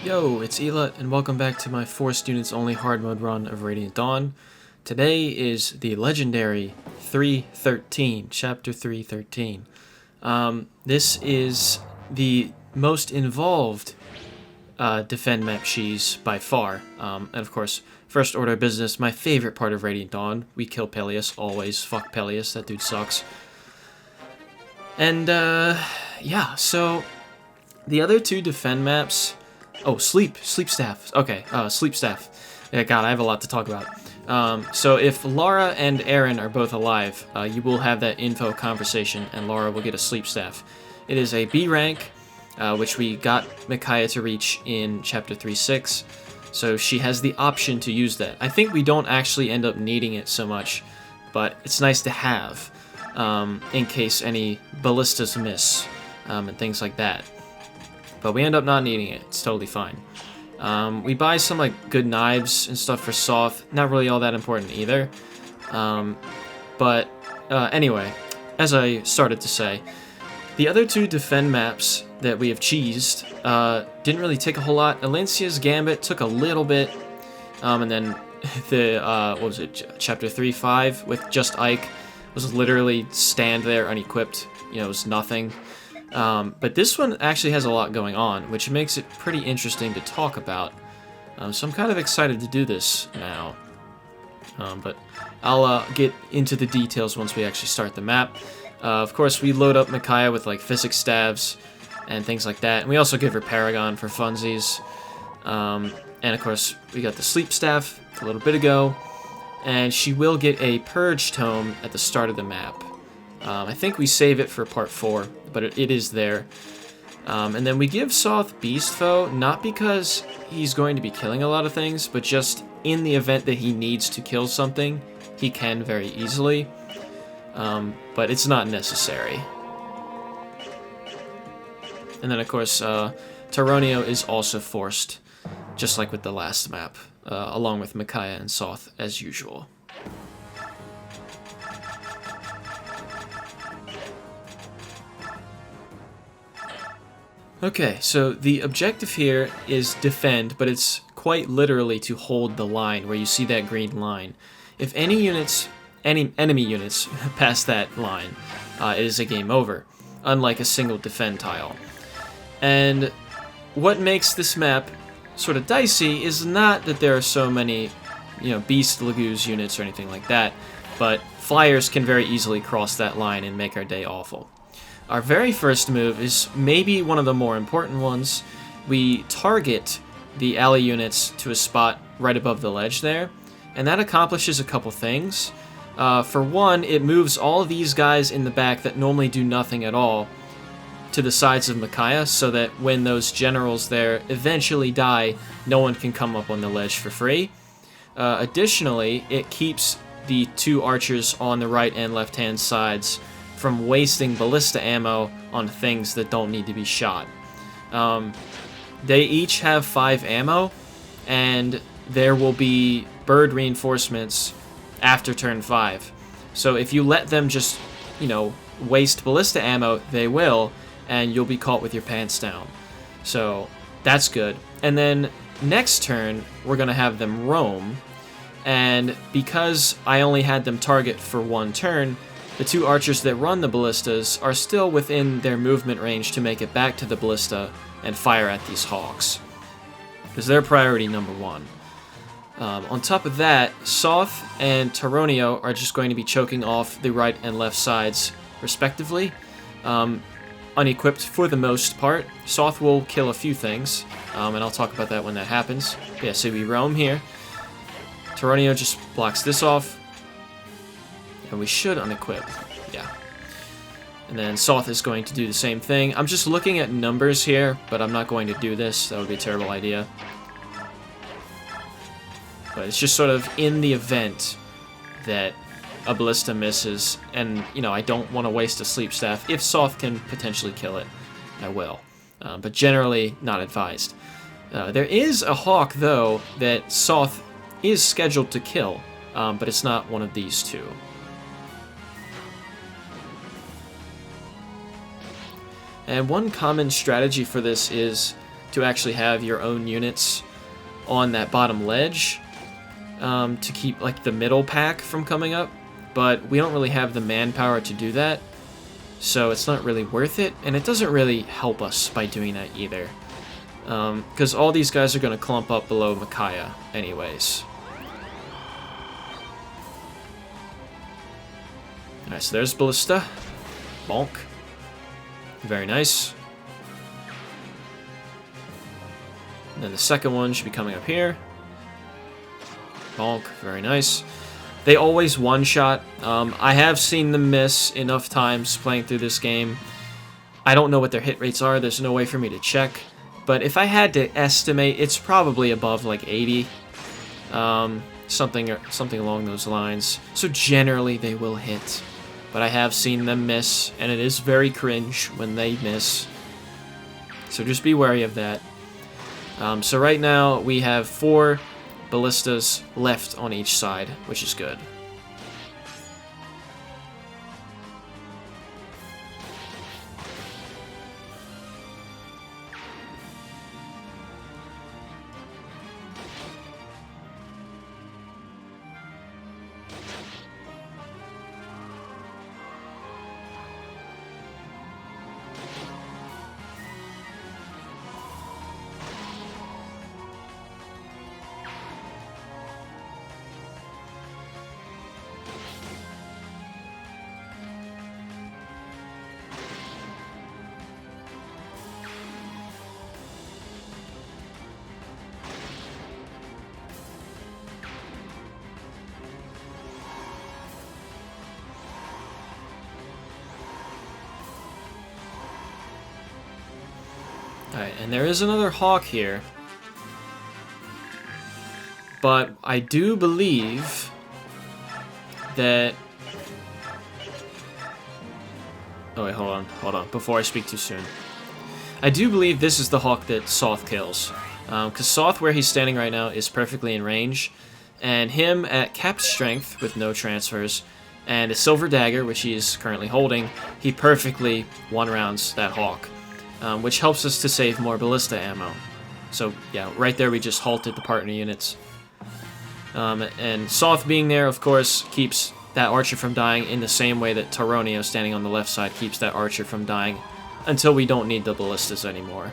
Yo, it's Elut, and welcome back to my Forced Units Only hard mode run of Radiant Dawn. Today is the legendary 313, Chapter 313. This is the most involved defend map cheese by far. And of course, first order of business, my favorite part of Radiant Dawn. We kill Peleus, always. Fuck Peleus, that dude sucks. And, yeah, so the other two defend maps... Oh, sleep staff. Okay, sleep staff. Yeah, God, I have a lot to talk about. So if Lara and Aaron are both alive, you will have that info conversation, and Lara will get a sleep staff. It is a B rank, which we got Micaiah to reach in Chapter 3.6, so she has the option to use that. I think we don't actually end up needing it so much, but it's nice to have, in case any ballistas miss, and things like that. But we end up not needing it. It's totally fine. We buy some like good knives and stuff for Sothe. Not really all that important either. Anyway, as I started to say, the other two defend maps that we have cheesed didn't really take a whole lot. Alencia's Gambit took a little bit, and then the what was it? Chapter 3.5 with just Ike was literally stand there unequipped. You know, it was nothing. But this one actually has a lot going on, which makes it pretty interesting to talk about. So I'm kind of excited to do this now. But I'll get into the details once we actually start the map. Of course, we load up Micaiah with like physics staves and things like that. And we also give her Paragon for funsies. And of course, we got the sleep staff a little bit ago. And she will get a purge tome at the start of the map. I think we save it for part 4, but it is there. And then we give Sothe Beast Foe, not because he's going to be killing a lot of things, but just in the event that he needs to kill something, he can very easily. But it's not necessary. And then, of course, Tauroneo is also forced, just like with the last map, along with Micaiah and Sothe, as usual. Okay, so the objective here is defend, but it's quite literally to hold the line, where you see that green line. If any enemy units pass that line, it is a game over, unlike a single defend tile. And what makes this map sort of dicey is not that there are so many, Beast Lagoos units or anything like that, but flyers can very easily cross that line and make our day awful. Our very first move is maybe one of the more important ones. We target the ally units to a spot right above the ledge there, and that accomplishes a couple things. For one, it moves all of these guys in the back that normally do nothing at all to the sides of Micaiah, so that when those generals there eventually die, no one can come up on the ledge for free. Additionally, it keeps the two archers on the right and left hand sides from wasting ballista ammo on things that don't need to be shot. They each have 5 ammo, and there will be bird reinforcements after turn 5. So if you let them just, waste ballista ammo, they will, and you'll be caught with your pants down. So that's good. And then next turn, we're going to have them roam, and because I only had them target for 1 turn, the two archers that run the ballistas are still within their movement range to make it back to the ballista and fire at these hawks, because they're priority number 1. On top of that, Sothe and Tauroneo are just going to be choking off the right and left sides, respectively. Unequipped for the most part. Sothe will kill a few things, and I'll talk about that when that happens. Yeah, so we roam here. Tauroneo just blocks this off. And we should unequip, yeah. And then Sothe is going to do the same thing. I'm just looking at numbers here, but I'm not going to do this. That would be a terrible idea. But it's just sort of in the event that a ballista misses, and, I don't want to waste a sleep staff. If Sothe can potentially kill it, I will. But generally, not advised. There is a hawk, though, that Sothe is scheduled to kill, but it's not one of these two. And one common strategy for this is to actually have your own units on that bottom ledge to keep like the middle pack from coming up, but we don't really have the manpower to do that, so it's not really worth it, and it doesn't really help us by doing that either, because all these guys are going to clump up below Micaiah anyways. Alright, so there's Ballista. Bonk. Very nice. And then the second one should be coming up here. Bonk. Very nice. They always one-shot. I have seen them miss enough times playing through this game. I don't know what their hit rates are. There's no way for me to check. But if I had to estimate, it's probably above like 80. Something along those lines. So generally they will hit. But I have seen them miss, and it is very cringe when they miss. So just be wary of that. So right now we have 4 ballistas left on each side, which is good. Alright, and there is another hawk here. But I do believe that... Oh wait, hold on, before I speak too soon. I do believe this is the hawk that Sothe kills. Because Sothe, where he's standing right now, is perfectly in range. And him at capped strength, with no transfers, and a silver dagger, which he is currently holding, he perfectly one-rounds that hawk. Which helps us to save more ballista ammo. So, yeah, right there we just halted the partner units. And Sothe being there, of course, keeps that archer from dying in the same way that Tauroneo standing on the left side keeps that archer from dying until we don't need the ballistas anymore.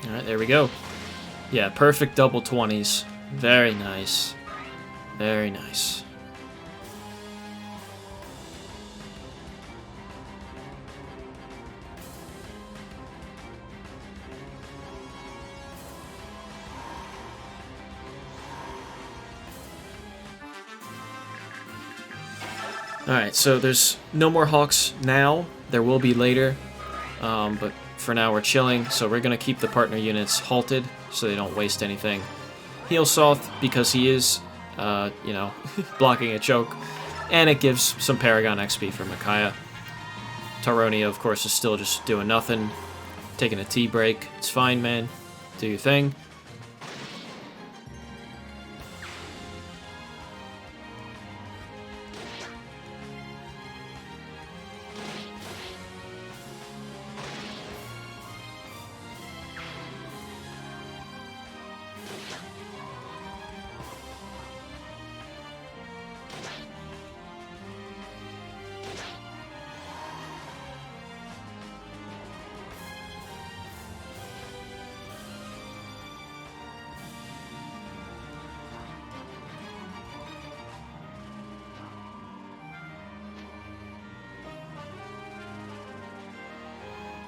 Alright, there we go. Yeah, perfect double 20s. Very nice. Very nice. Alright, so there's no more hawks now. There will be later. But for now we're chilling, so we're going to keep the partner units halted so they don't waste anything. Heal Sothe because he is, you know, blocking a choke, and it gives some Paragon XP for Micaiah. Tauroneo, of course, is still just doing nothing, taking a tea break. It's fine, man. Do your thing.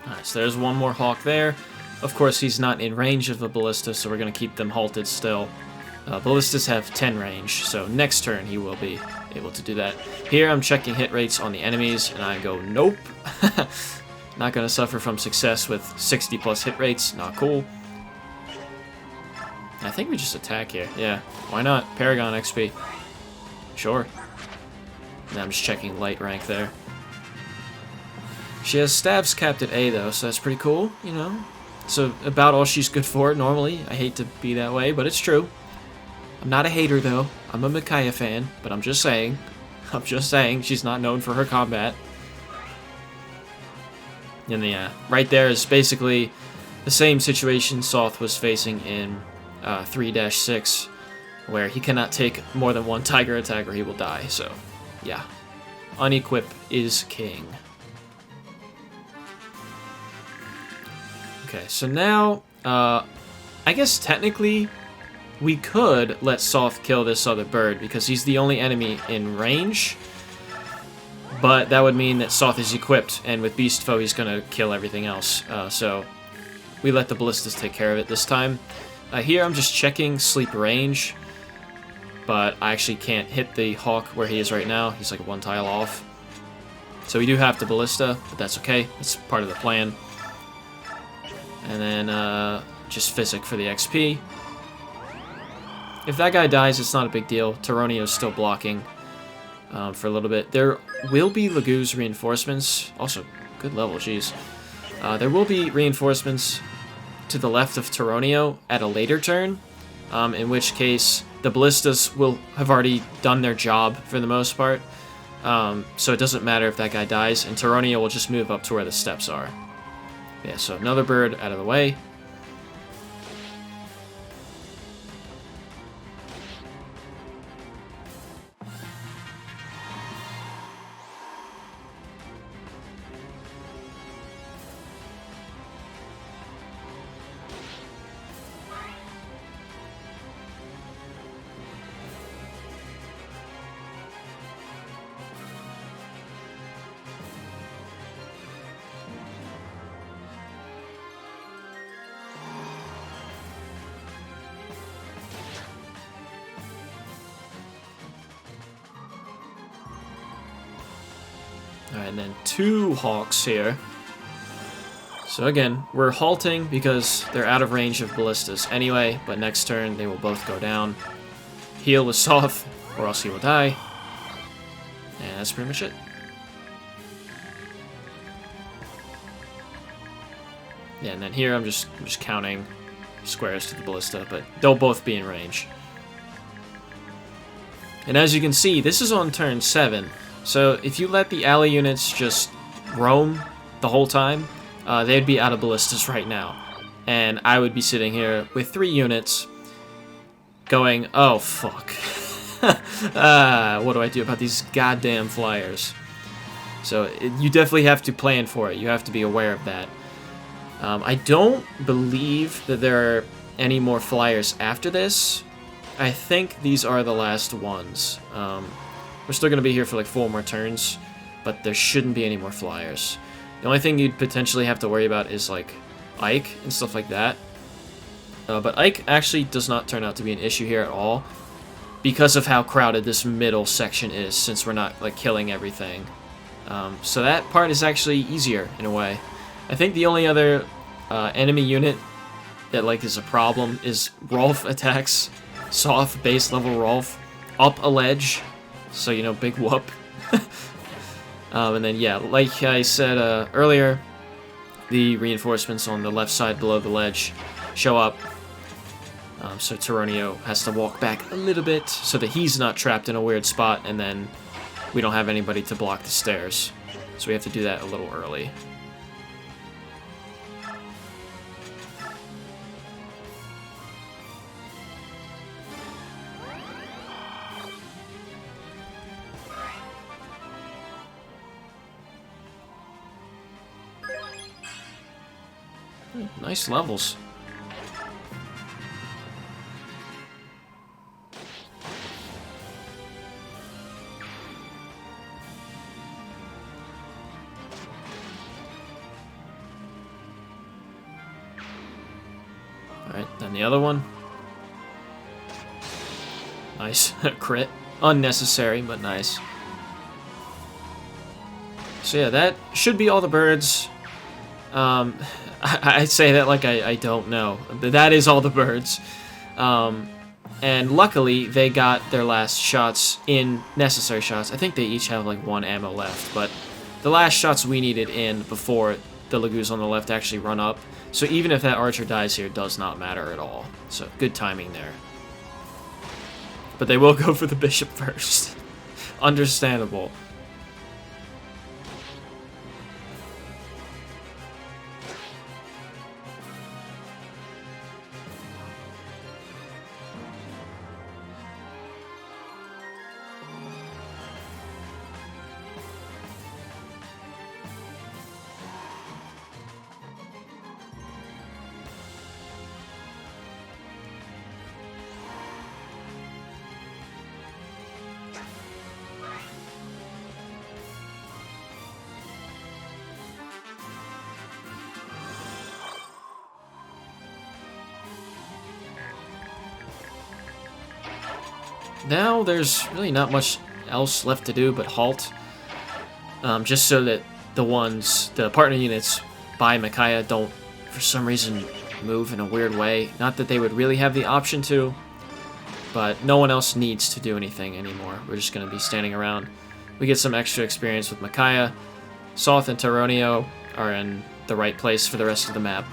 Alright, so there's one more hawk there. Of course, he's not in range of a ballista, so we're going to keep them halted still. Ballistas have 10 range, so next turn he will be able to do that. Here I'm checking hit rates on the enemies, and I go, nope. Not gonna suffer from success with 60 plus hit rates. Not cool. I think we just attack here. Yeah, why not? Paragon XP. Sure. And I'm just checking light rank there. She has stabs capped at A though, so that's pretty cool, you know? So about all she's good for normally. I hate to be that way, but it's true. I'm not a hater though. I'm a Micaiah fan, but I'm just saying. I'm just saying she's not known for her combat. And yeah, right there is basically the same situation Sothe was facing in 3-6, where he cannot take more than one tiger attack or he will die. So, yeah. Unequip is king. Okay, so now, I guess technically we could let Sothe kill this other bird because he's the only enemy in range. But that would mean that Sothe is equipped, and with Beast Foe he's going to kill everything else. So we let the ballistas take care of it this time. Here I'm just checking sleep range, but I actually can't hit the Hawk where he is right now. He's like one tile off. So we do have the ballista, but that's okay. That's part of the plan. And then just Physic for the XP. If that guy dies, it's not a big deal. Tauroneo's still blocking for a little bit. There will be Lagoo's reinforcements. Also, good level, jeez. There will be reinforcements to the left of Tauroneo at a later turn, in which case the ballistas will have already done their job for the most part. So it doesn't matter if that guy dies, and Tauroneo will just move up to where the steps are. Yeah, so another bird out of the way. Alright, and then 2 Hawks here. So again, we're halting because they're out of range of ballistas anyway, but next turn they will both go down. Heal with Sothe, or else he will die. And that's pretty much it. Yeah, and then here I'm just counting squares to the ballista, but they'll both be in range. And as you can see, this is on turn 7. So if you let the ally units just roam the whole time, they'd be out of ballistas right now. And I would be sitting here with 3 units going, oh fuck. What do I do about these goddamn flyers? So you definitely have to plan for it. You have to be aware of that. I don't believe that there are any more flyers after this. I think these are the last ones. We're still going to be here for like 4 more turns, but there shouldn't be any more flyers. The only thing you'd potentially have to worry about is like Ike and stuff like that. But Ike actually does not turn out to be an issue here at all because of how crowded this middle section is, since we're not like killing everything. So that part is actually easier in a way. I think the only other enemy unit that like is a problem is Rolf attacks Sothe base level Rolf up a ledge, so you know, big whoop. And then yeah, like I said earlier, the reinforcements on the left side below the ledge show up. So Tauroneo has to walk back a little bit so that he's not trapped in a weird spot, and then we don't have anybody to block the stairs. So we have to do that a little early. Nice levels. Alright, then the other one. Nice. Crit. Unnecessary, but nice. So yeah, that should be all the birds. I say that like I don't know. That is all the birds. And luckily, they got their last shots in, necessary shots. I think they each have like 1 ammo left, but the last shots we needed in before the Lagoos on the left actually run up. So even if that archer dies here, it does not matter at all. So good timing there. But they will go for the bishop first. Understandable. Now there's really not much else left to do but halt, just so that the partner units by Micaiah don't, for some reason, move in a weird way. Not that they would really have the option to, but no one else needs to do anything anymore. We're just going to be standing around. We get some extra experience with Micaiah. Sothe and Tauroneo are in the right place for the rest of the map.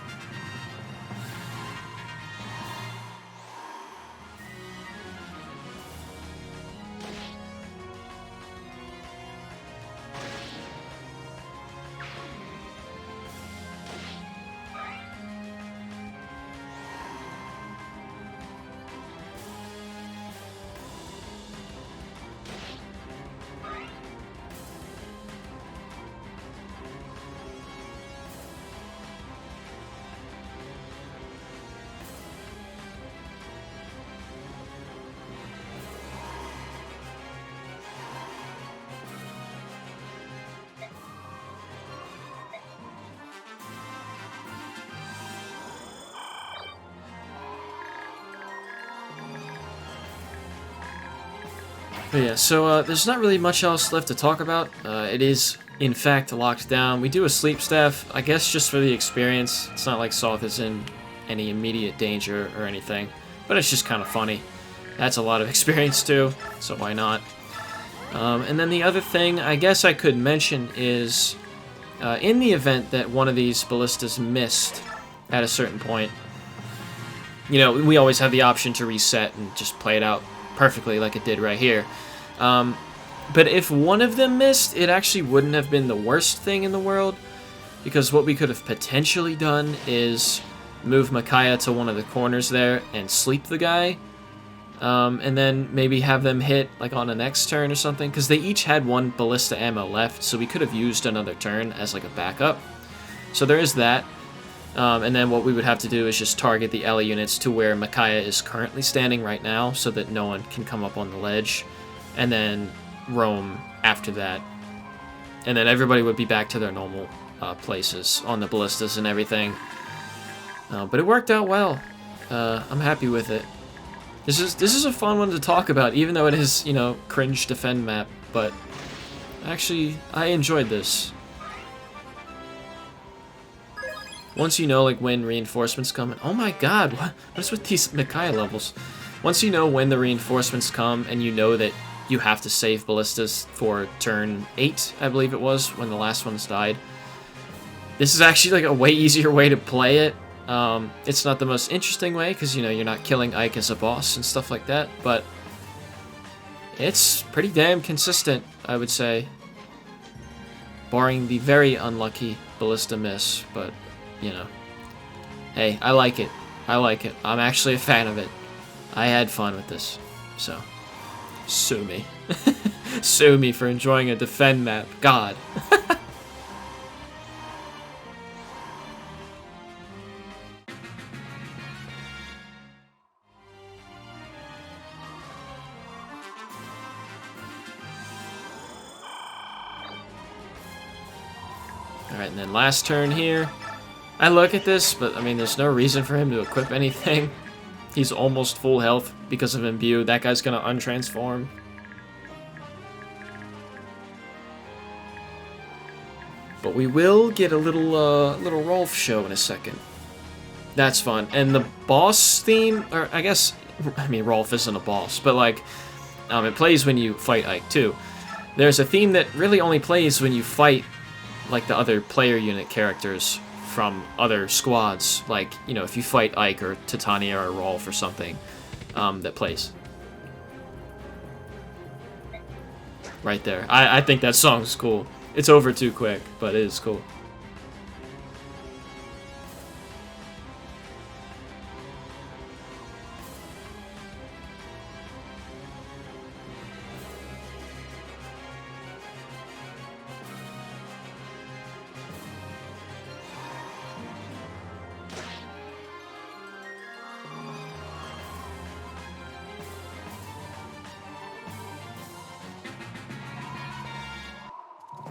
But yeah, so there's not really much else left to talk about. It is, in fact, locked down. We do a sleep staff, I guess just for the experience. It's not like Sothe is in any immediate danger or anything, but it's just kind of funny. That's a lot of experience too, so why not? And then the other thing I guess I could mention is, in the event that one of these ballistas missed at a certain point, you know, we always have the option to reset and just play it out perfectly like it did right here. But if one of them missed, it actually wouldn't have been the worst thing in the world, because what we could have potentially done is move Micaiah to one of the corners there and sleep the guy, and then maybe have them hit like on the next turn or something, because they each had 1 ballista ammo left, so we could have used another turn as like a backup. So there is that. And then what we would have to do is just target the Elut units to where Micaiah is currently standing right now, so that no one can come up on the ledge, and then roam after that. And then everybody would be back to their normal places on the ballistas and everything. But it worked out well. I'm happy with it. This is a fun one to talk about, even though it is, you know, cringe defend map. But actually, I enjoyed this. Once you know, like, when reinforcements come, and oh my god, what is with these Micaiah levels? Once you know when the reinforcements come, and you know that you have to save ballistas for turn 8, I believe it was, when the last ones died, this is actually, like, a way easier way to play it. It's not the most interesting way, because, you know, you're not killing Ike as a boss and stuff like that, but it's pretty damn consistent, I would say. Barring the very unlucky ballista miss, but you know, hey, I like it. I like it. I'm actually a fan of it. I had fun with this. So, sue me. Sue me for enjoying a defend map. God. Alright, and then last turn here. I look at this, but I mean, there's no reason for him to equip anything. He's almost full health because of Imbue. That guy's gonna untransform. But we will get a little Rolf show in a second. That's fun. And the boss theme, or I guess, I mean, Rolf isn't a boss, but like, it plays when you fight Ike too. There's a theme that really only plays when you fight like the other player unit characters from other squads. Like, you know, if you fight Ike or Tauroneo or Rolf or something, that plays. Right there. I think that song's cool. It's over too quick, but it is cool.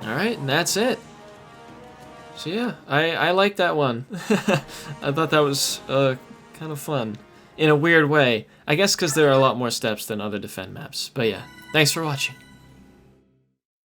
Alright, and that's it. So yeah, I like that one. I thought that was kind of fun. In a weird way. I guess because there are a lot more steps than other Defend maps. But yeah, thanks for watching.